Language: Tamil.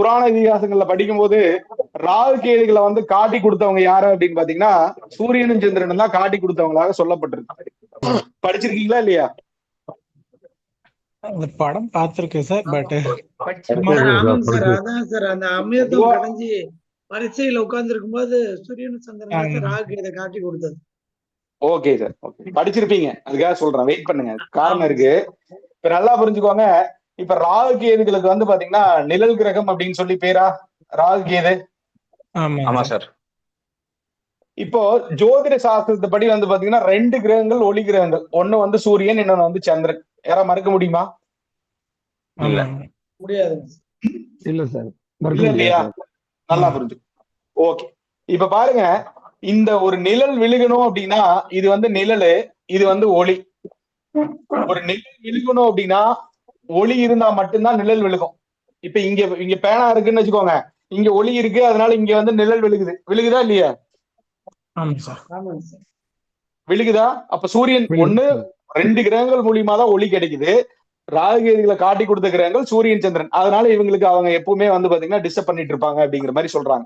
புராண இதிகாசங்கள்ல படிக்கும் போது ராகு கேதுகளை வந்து காட்டி கொடுத்தவங்க யாரு அப்படின்னு பாத்தீங்கன்னா சூரியனும் சந்திரனும் தான் காட்டி கொடுத்தவங்களாக சொல்லப்பட்டிருக்கு. படிச்சிருக்கீங்களா இல்லையா? அந்த படம் பார்த்திருக்கேன் சார். பட் ஆமாங்க சார். அதான் சார் அந்த அமிர்தம் கடைஞ்சி பரீட்சையில உட்கார்ந்து இருக்கும்போது சூரியன் சந்திரன் ராகு இதை காட்டி கொடுத்தது. ஓகே சார், ஓகே, படிச்சிருப்பீங்க, அதுக்காக சொல்றேன், வெயிட் பண்ணுங்க, காரணம் இருக்கு. இப்ப நல்லா புரிஞ்சுக்கோங்க. இப்ப ராகு கேதுகளுக்கு வந்து பாத்தீங்கன்னா நிழல் கிரகம் அப்படின்னு சொல்லி பேரா ராகு கேது? ஆமா சார். இப்போ ஜோதிட சாஸ்திரத்தை படி வந்து பாத்தீங்கன்னா 2 கிரகங்கள் ஒளி கிரகங்கள், ஒண்ணு வந்து சூரியன், இன்னொன்னு வந்து சந்திரன். யாரா மறுக்க முடியுமா? இல்ல, முடியாது. இல்ல சார், இல்லையா? நல்லா புரிஞ்சு. ஓகே, இப்ப பாருங்க, இந்த ஒரு நிழல் விழுகணும் அப்படின்னா இது வந்து நிழலு, இது வந்து ஒளி. ஒரு நிழல் விழுகணும் அப்படின்னா ஒளி இருந்தா மட்டும்தான் நிழல் விழுகும். இப்ப இங்க பேனா இருக்குன்னு வச்சுக்கோங்க, இங்க ஒளி இருக்கு, அதனால இங்க வந்து நிழல் விழுகுதா இல்லையா? விழுகுதா? அப்ப சூரியன் ஒண்ணு 2 கிரகங்கள் மூலியமா தான் ஒளி கிடைக்குது. ராகுகேதுகளை காட்டி கொடுத்த கிரகங்கள் சூரியன் சந்திரன். அதனால இவங்களுக்கு அவங்க எப்பவுமே வந்து பாத்தீங்கன்னா டிஸ்டர்ப் பண்ணிட்டு இருப்பாங்க அப்படிங்கிற மாதிரி சொல்றாங்க.